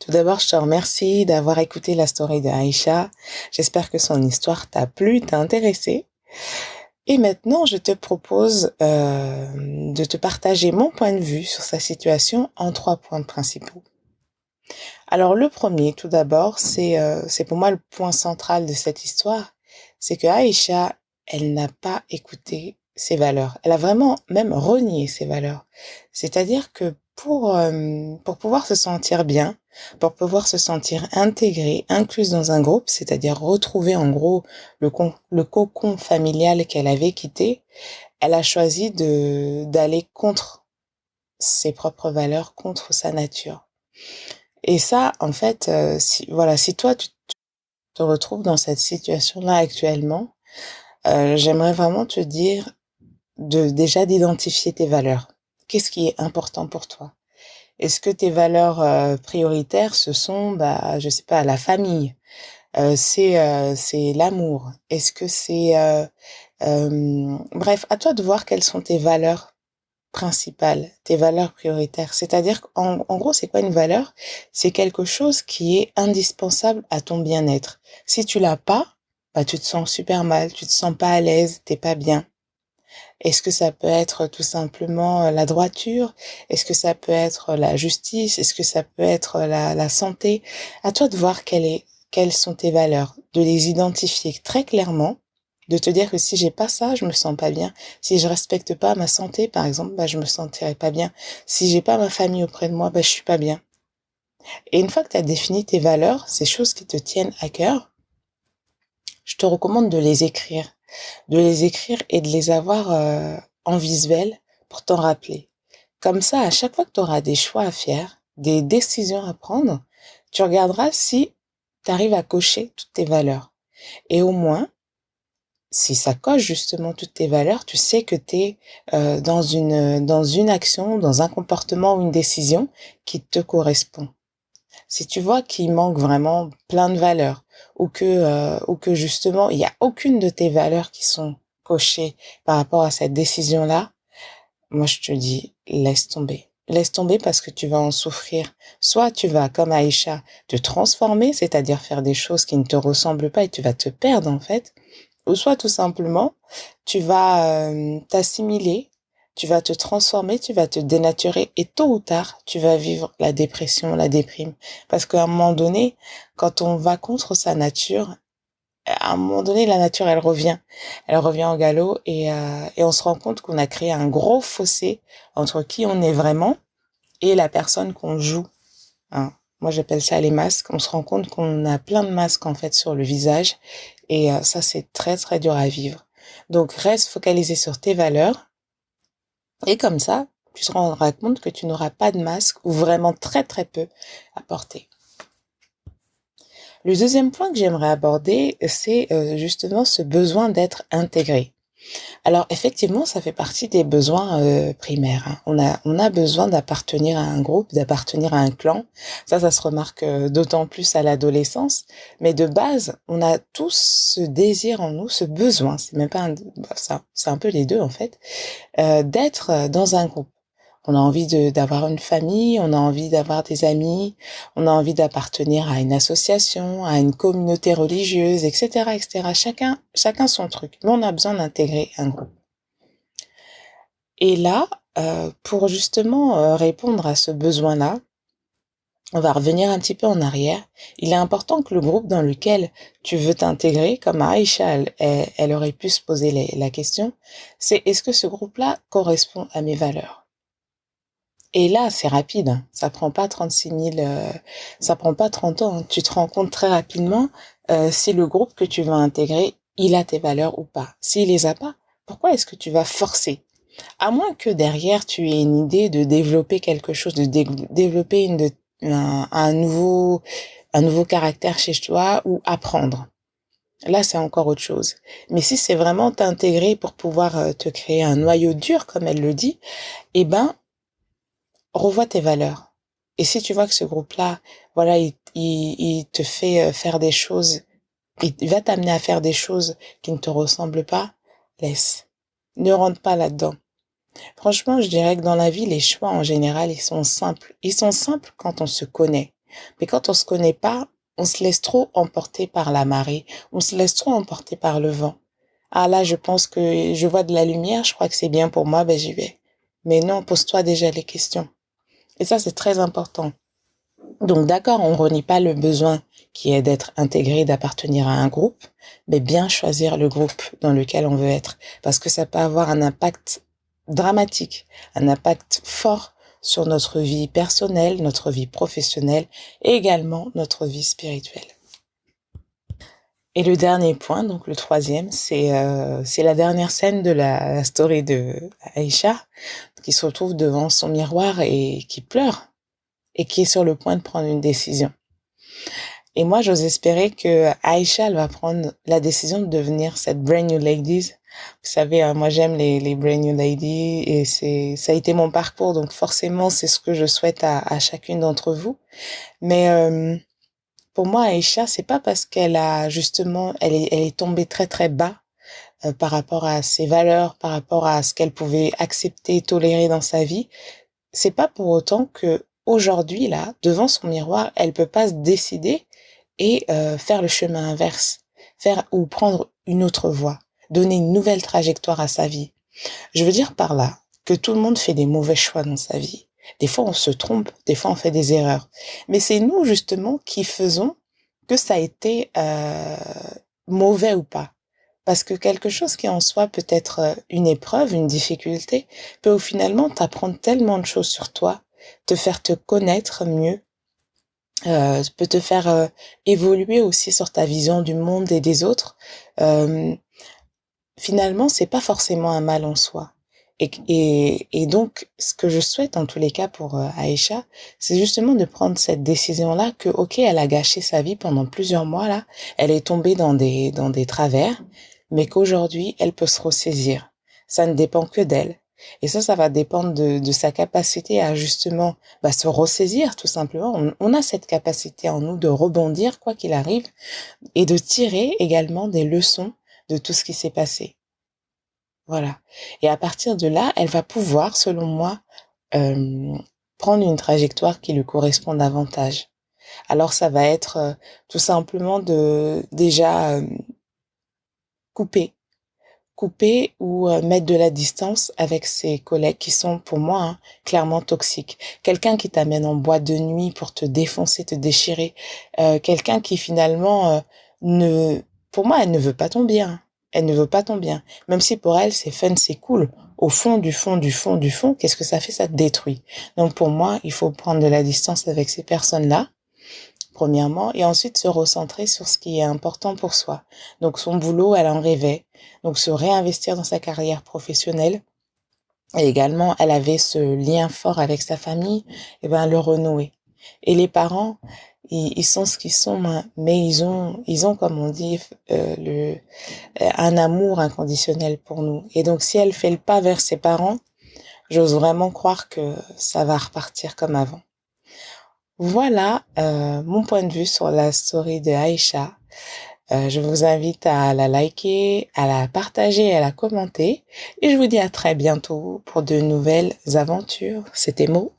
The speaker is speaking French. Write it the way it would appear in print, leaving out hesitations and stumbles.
Tout d'abord, je te remercie d'avoir écouté la story de Aïcha. J'espère que son histoire t'a plu, t'a intéressé. Et maintenant, je te propose de te partager mon point de vue sur sa situation en 3 points principaux. Alors, le premier, tout d'abord, c'est pour moi le point central de cette histoire, c'est que Aïcha, elle n'a pas écouté ses valeurs. Elle a vraiment même renié ses valeurs. C'est-à-dire que pour pouvoir se sentir bien, pour pouvoir se sentir intégrée, incluse dans un groupe, c'est-à-dire retrouver en gros le cocon familial qu'elle avait quitté, elle a choisi d'aller contre ses propres valeurs, contre sa nature. Et ça, en fait, si toi tu te retrouves dans cette situation-là actuellement, j'aimerais vraiment te dire déjà d'identifier tes valeurs. Qu'est-ce qui est important pour toi? Est-ce que tes valeurs prioritaires, ce sont, je sais pas, la famille, c'est l'amour? Est-ce que bref, à toi de voir quelles sont tes valeurs principales, tes valeurs prioritaires. C'est-à-dire qu'en gros, c'est quoi une valeur? C'est quelque chose qui est indispensable à ton bien-être. Si tu l'as pas, tu te sens super mal, tu te sens pas à l'aise, t'es pas bien. Est-ce que ça peut être tout simplement la droiture? Est-ce que ça peut être la justice? Est-ce que ça peut être la santé? À toi de voir quelles sont tes valeurs, de les identifier très clairement, de te dire que si j'ai pas ça, je me sens pas bien. Si je respecte pas ma santé, par exemple, je me sentirai pas bien. Si j'ai pas ma famille auprès de moi, je suis pas bien. Et une fois que tu as défini tes valeurs, ces choses qui te tiennent à cœur, je te recommande de les écrire et de les avoir en visuel pour t'en rappeler. Comme ça, à chaque fois que tu auras des choix à faire, des décisions à prendre, tu regarderas si tu arrives à cocher toutes tes valeurs. Et au moins, si ça coche justement toutes tes valeurs, tu sais que tu es dans une action, dans un comportement ou une décision qui te correspond. Si tu vois qu'il manque vraiment plein de valeurs ou que justement il y a aucune de tes valeurs qui sont cochées par rapport à cette décision-là, moi je te dis laisse tomber. Laisse tomber parce que tu vas en souffrir. Soit tu vas, comme Aïcha, te transformer, c'est-à-dire faire des choses qui ne te ressemblent pas et tu vas te perdre en fait. Ou soit tout simplement, tu vas t'assimiler, tu vas te transformer, tu vas te dénaturer et tôt ou tard, tu vas vivre la dépression, la déprime. Parce qu'à un moment donné, quand on va contre sa nature, à un moment donné, la nature, elle revient. Elle revient au galop et on se rend compte qu'on a créé un gros fossé entre qui on est vraiment et la personne qu'on joue. Hein. Moi, j'appelle ça les masques. On se rend compte qu'on a plein de masques en fait sur le visage et ça, c'est très très dur à vivre. Donc, reste focalisé sur tes valeurs et comme ça, tu te rendras compte que tu n'auras pas de masque ou vraiment très très peu à porter. Le deuxième point que j'aimerais aborder, c'est justement ce besoin d'être intégré. Alors effectivement, ça fait partie des besoins primaires. Hein. On a besoin d'appartenir à un groupe, d'appartenir à un clan. Ça se remarque d'autant plus à l'adolescence. Mais de base, on a tous ce désir en nous, ce besoin. C'est même pas c'est un peu les deux en fait, d'être dans un groupe. On a envie d'avoir une famille, on a envie d'avoir des amis, on a envie d'appartenir à une association, à une communauté religieuse, etc., etc. Chacun son truc. Mais on a besoin d'intégrer un groupe. Et là, pour justement répondre à ce besoin-là, on va revenir un petit peu en arrière. Il est important que le groupe dans lequel tu veux t'intégrer, comme Aïcha, elle aurait pu se poser la question, c'est est-ce que ce groupe-là correspond à mes valeurs? Et là, c'est rapide, hein. Ça prend pas 36 000, ça prend pas 30 ans. Hein. Tu te rends compte très rapidement si le groupe que tu vas intégrer, il a tes valeurs ou pas. S'il les a pas, pourquoi est-ce que tu vas forcer? À moins que derrière, tu aies une idée de développer quelque chose, de développer un nouveau caractère chez toi ou apprendre. Là, c'est encore autre chose. Mais si c'est vraiment t'intégrer pour pouvoir te créer un noyau dur, comme elle le dit, eh ben, revois tes valeurs. Et si tu vois que ce groupe-là, voilà, il te fait faire des choses, il va t'amener à faire des choses qui ne te ressemblent pas, laisse. Ne rentre pas là-dedans. Franchement, je dirais que dans la vie, les choix en général, ils sont simples. Ils sont simples quand on se connaît. Mais quand on se connaît pas, on se laisse trop emporter par la marée, on se laisse trop emporter par le vent. Ah là, je pense que je vois de la lumière, je crois que c'est bien pour moi, ben j'y vais. Mais non, pose-toi déjà les questions. Et ça, c'est très important. Donc d'accord, on renie pas le besoin qui est d'être intégré, d'appartenir à un groupe, mais bien choisir le groupe dans lequel on veut être, parce que ça peut avoir un impact dramatique, un impact fort sur notre vie personnelle, notre vie professionnelle et également notre vie spirituelle. Et le dernier point, donc le troisième, c'est la dernière scène de la story de Aïcha, qui se retrouve devant son miroir et qui pleure et qui est sur le point de prendre une décision. Et moi, j'ose espérer que Aïcha, elle va prendre la décision de devenir cette Brand New Ladies. Vous savez, moi, j'aime les Brand New Ladies et ça a été mon parcours. Donc, forcément, c'est ce que je souhaite à chacune d'entre vous. Mais, pour moi, Aïcha, c'est pas parce qu'elle a justement, elle est tombée très, très bas, par rapport à ses valeurs, par rapport à ce qu'elle pouvait accepter, tolérer dans sa vie. C'est pas pour autant que aujourd'hui, là, devant son miroir, elle peut pas se décider et faire le chemin inverse, faire ou prendre une autre voie, donner une nouvelle trajectoire à sa vie. Je veux dire par là que tout le monde fait des mauvais choix dans sa vie. Des fois, on se trompe, des fois, on fait des erreurs. Mais c'est nous, justement, qui faisons que ça a été mauvais ou pas. Parce que quelque chose qui en soi peut être une épreuve, une difficulté, peut finalement t'apprendre tellement de choses sur toi, te faire te connaître mieux, peut te faire évoluer aussi sur ta vision du monde et des autres. Euh, Finalement, c'est pas forcément un mal en soi. Et donc, ce que je souhaite en tous les cas pour Aïcha, c'est justement de prendre cette décision-là que, ok, elle a gâché sa vie pendant plusieurs mois là, elle est tombée dans des travers, mais qu'aujourd'hui, elle peut se ressaisir. Ça ne dépend que d'elle. Et ça va dépendre de sa capacité à justement se ressaisir tout simplement. On a cette capacité en nous de rebondir quoi qu'il arrive et de tirer également des leçons de tout ce qui s'est passé. Voilà. Et à partir de là, elle va pouvoir, selon moi, euh, prendre une trajectoire qui lui correspond davantage. Alors ça va être tout simplement de déjà couper, couper ou mettre de la distance avec ses collègues qui sont pour moi clairement toxiques. Quelqu'un qui t'amène en boîte de nuit pour te défoncer, te déchirer, quelqu'un qui finalement ne, pour moi, elle ne veut pas ton bien. Elle ne veut pas ton bien. Même si pour elle, c'est fun, c'est cool. Au fond, du fond, du fond, du fond, qu'est-ce que ça fait? Ça te détruit. Donc pour moi, il faut prendre de la distance avec ces personnes-là premièrement, et ensuite se recentrer sur ce qui est important pour soi. Donc son boulot, elle en rêvait. Donc se réinvestir dans sa carrière professionnelle. Et également, elle avait ce lien fort avec sa famille, et ben le renouer. Et les parents, ils sont ce qu'ils sont, hein, mais ils ont comme on dit, un amour inconditionnel pour nous. Et donc, si elle fait le pas vers ses parents, j'ose vraiment croire que ça va repartir comme avant. Voilà mon point de vue sur la story de Aïcha. Je vous invite à la liker, à la partager et à la commenter. Et je vous dis à très bientôt pour de nouvelles aventures. C'était Mo.